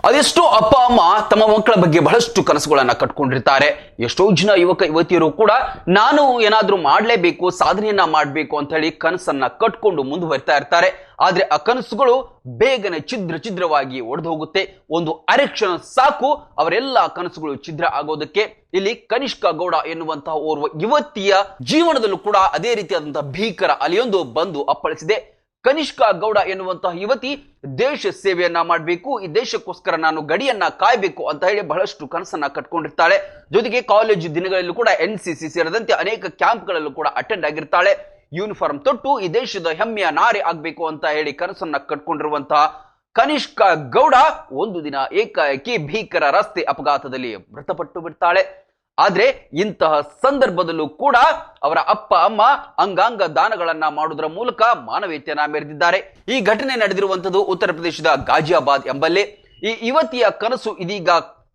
ಅದೆಷ್ಟೋ ಅಪ್ಪ ಅಮ್ಮ ತಮ್ಮ ಮಕ್ಕಳ ಬಗ್ಗೆ ಬಹಳಷ್ಟು ಕನಸುಗಳನ್ನ ಕಟ್ಕೊಂಡಿರ್ತಾರೆ. ಎಷ್ಟೋ ಜನ ಯುವಕ ಯುವತಿಯರು ಕೂಡ ನಾನು ಏನಾದ್ರೂ ಮಾಡಲೇಬೇಕು, ಸಾಧನೆಯನ್ನ ಮಾಡಬೇಕು ಅಂತ ಹೇಳಿ ಕನಸನ್ನ ಕಟ್ಕೊಂಡು ಮುಂದುವರಿತಾ ಇರ್ತಾರೆ. ಆದ್ರೆ ಆ ಕನಸುಗಳು ಬೇಗನೆ ಛಿದ್ರವಾಗಿ ಒಡೆದು ಹೋಗುತ್ತೆ. ಒಂದು ಅರೆಕ್ಷಣ ಸಾಕು ಅವರೆಲ್ಲ ಕನಸುಗಳು ಛಿದ್ರ ಆಗೋದಕ್ಕೆ. ಇಲ್ಲಿ ಕನಿಷ್ಕಾ ಗೌಡ ಎನ್ನುವಂತಹ ಓರ್ವ ಯುವತಿಯ ಜೀವನದಲ್ಲೂ ಕೂಡ ಅದೇ ರೀತಿಯಾದಂತಹ ಭೀಕರ ಅಲೆಯೊಂದು ಬಂದು ಅಪ್ಪಳಿಸಿದೆ. ಕನಿಷ್ಕಾ ಗೌಡ ಎನ್ನುವಂತಹ ಯುವತಿ ದೇಶ ಸೇವೆಯನ್ನ ಮಾಡಬೇಕು, ಈ ದೇಶಕ್ಕೋಸ್ಕರ ನಾನು ಗಡಿಯನ್ನ ಕಾಯಬೇಕು ಅಂತ ಹೇಳಿ ಬಹಳಷ್ಟು ಕನಸನ್ನ ಕಟ್ಕೊಂಡಿರ್ತಾಳೆ. ಜೊತೆಗೆ ಕಾಲೇಜು ದಿನಗಳಲ್ಲೂ ಕೂಡ NCC ಸೇರಿದಂತೆ ಅನೇಕ ಕ್ಯಾಂಪ್ಗಳಲ್ಲೂ ಕೂಡ ಅಟೆಂಡ್ ಆಗಿರ್ತಾಳೆ. ಯೂನಿಫಾರ್ಮ್ ತೊಟ್ಟು ಈ ದೇಶದ ಹೆಮ್ಮೆಯ ನಾರಿ ಆಗ್ಬೇಕು ಅಂತ ಹೇಳಿ ಕನಸನ್ನ ಕಟ್ಕೊಂಡಿರುವಂತಹ ಕನಿಷ್ಕಾ ಗೌಡ ಒಂದು ದಿನ ಏಕಾಏಕಿ ಭೀಕರ ರಸ್ತೆ ಅಪಘಾತದಲ್ಲಿ ಮೃತಪಟ್ಟು ಬಿಡ್ತಾಳೆ. ಆದ್ರೆ ಇಂತಹ ಸಂದರ್ಭದಲ್ಲೂ ಕೂಡ ಅವರ ಅಪ್ಪ ಅಮ್ಮ ಅಂಗಾಂಗ ದಾನಗಳನ್ನ ಮಾಡುವುದರ ಮೂಲಕ ಮಾನವೀಯತೆಯನ್ನ ಮೆರೆದಿದ್ದಾರೆ. ಈ ಘಟನೆ ನಡೆದಿರುವಂತದ್ದು ಉತ್ತರ ಪ್ರದೇಶದ ಗಾಜಿಯಾಬಾದ್ ಎಂಬಲ್ಲಿ. ಈ ಯುವತಿಯ ಕನಸು ಇದೀಗ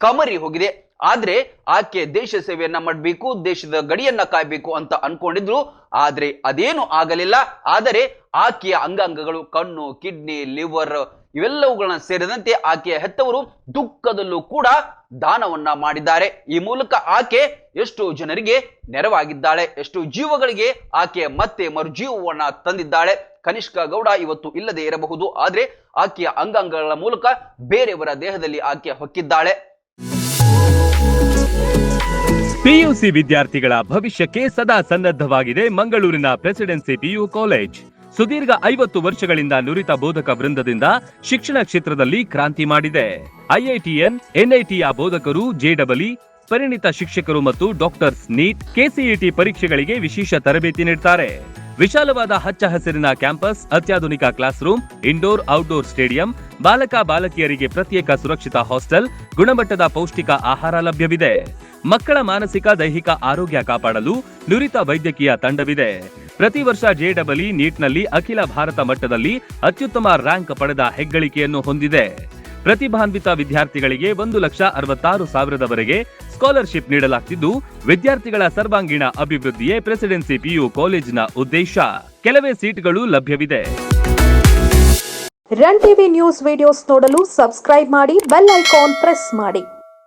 ಕಮರಿ ಹೋಗಿದೆ. ಆದ್ರೆ ಆಕೆ ದೇಶ ಸೇವೆಯನ್ನ ಮಾಡಬೇಕು, ದೇಶದ ಗಡಿಯನ್ನ ಕಾಯಬೇಕು ಅಂತ ಅನ್ಕೊಂಡಿದ್ರು. ಆದ್ರೆ ಅದೇನು ಆಗಲಿಲ್ಲ. ಆದರೆ ಆಕೆಯ ಅಂಗಾಂಗಗಳು ಕಣ್ಣು, ಕಿಡ್ನಿ, ಲಿವರ್ ಇವೆಲ್ಲವುಗಳನ್ನ ಸೇರಿದಂತೆ ಆಕೆಯ ಹೆತ್ತವರು ದುಃಖದಲ್ಲೂ ಕೂಡ ದಾನವನ್ನ ಮಾಡಿದ್ದಾರೆ. ಈ ಮೂಲಕ ಆಕೆ ಎಷ್ಟೋ ಜನರಿಗೆ ನೆರವಾಗಿದ್ದಾಳೆ, ಎಷ್ಟೋ ಜೀವಗಳಿಗೆ ಆಕೆ ಮತ್ತೆ ಮರುಜೀವವನ್ನ ತಂದಿದ್ದಾಳೆ. ಕನಿಷ್ಕಾ ಗೌಡ ಇವತ್ತು ಇಲ್ಲದೆ ಇರಬಹುದು, ಆದ್ರೆ ಆಕೆಯ ಅಂಗಾಂಗಗಳ ಮೂಲಕ ಬೇರೆಯವರ ದೇಹದಲ್ಲಿ ಆಕೆ ಹೊಕ್ಕಿದ್ದಾಳೆ. ಪಿಯುಸಿ ವಿದ್ಯಾರ್ಥಿಗಳ ಭವಿಷ್ಯಕ್ಕೆ ಸದಾ ಸನ್ನದ್ಧವಾಗಿದೆ ಮಂಗಳೂರಿನ ಪ್ರೆಸಿಡೆನ್ಸಿ PU ಕಾಲೇಜ್. ಸುದೀರ್ಘ 50 ವರ್ಷಗಳಿಂದ ನುರಿತ ಬೋಧಕ ವೃಂದದಿಂದ ಶಿಕ್ಷಣ ಕ್ಷೇತ್ರದಲ್ಲಿ ಕ್ರಾಂತಿ ಮಾಡಿದೆ. IITN, NITಯ ಬೋಧಕರು, JEE, ಪರಿಣಿತ ಶಿಕ್ಷಕರು ಮತ್ತು ಡಾಕ್ಟರ್ಸ್, ನೀಟ್, KCET ಪರೀಕ್ಷೆಗಳಿಗೆ ವಿಶೇಷ ತರಬೇತಿ ನೀಡುತ್ತಾರೆ. ವಿಶಾಲವಾದ ಹಚ್ಚ ಹಸಿರಿನ ಕ್ಯಾಂಪಸ್, ಅತ್ಯಾಧುನಿಕ class room, indoor outdoor stadium, ಬಾಲಕ ಬಾಲಕಿಯರಿಗೆ ಪ್ರತ್ಯೇಕ ಸುರಕ್ಷಿತ ಹಾಸ್ಟೆಲ್, ಗುಣಮಟ್ಟದ ಪೌಷ್ಟಿಕ ಆಹಾರ ಲಭ್ಯವಿದೆ. ಮಕ್ಕಳ ಮಾನಸಿಕ ದೈಹಿಕ ಆರೋಗ್ಯ ಕಾಪಾಡಲು ನುರಿತ ವೈದ್ಯಕೀಯ ತಂಡವಿದೆ. ಪ್ರತಿ ವರ್ಷ JEE, ನೀಟ್ನಲ್ಲಿ ಅಖಿಲ ಭಾರತ ಮಟ್ಟದಲ್ಲಿ ಅತ್ಯುತ್ತಮ ರ್ಯಾಂಕ್ ಪಡೆದ ಹೆಗ್ಗಳಿಕೆಯನ್ನು ಹೊಂದಿದೆ. ಪ್ರತಿಭಾನ್ವಿತ ವಿದ್ಯಾರ್ಥಿಗಳಿಗೆ 1,66,000ವರೆಗೆ ಸ್ಕಾಲರ್ಶಿಪ್ ನೀಡಲಾಗುತ್ತಿದ್ದು, ವಿದ್ಯಾರ್ಥಿಗಳ ಸರ್ವಾಂಗೀಣ ಅಭಿವೃದ್ಧಿಯೇ ಪ್ರೆಸಿಡೆನ್ಸಿ PU ಕಾಲೇಜಿನ ಉದ್ದೇಶ. ಕೆಲವೇ ಸೀಟ್ಗಳು ಲಭ್ಯವಿದೆ. ರನ್ ಟಿವಿ ನ್ಯೂಸ್ ವಿಡಿಯೋಸ್ ನೋಡಲು ಸಬ್ಸ್ಕ್ರೈಬ್ ಮಾಡಿ, ಬೆಲ್ ಐಕಾನ್ ಪ್ರೆಸ್ ಮಾಡಿ.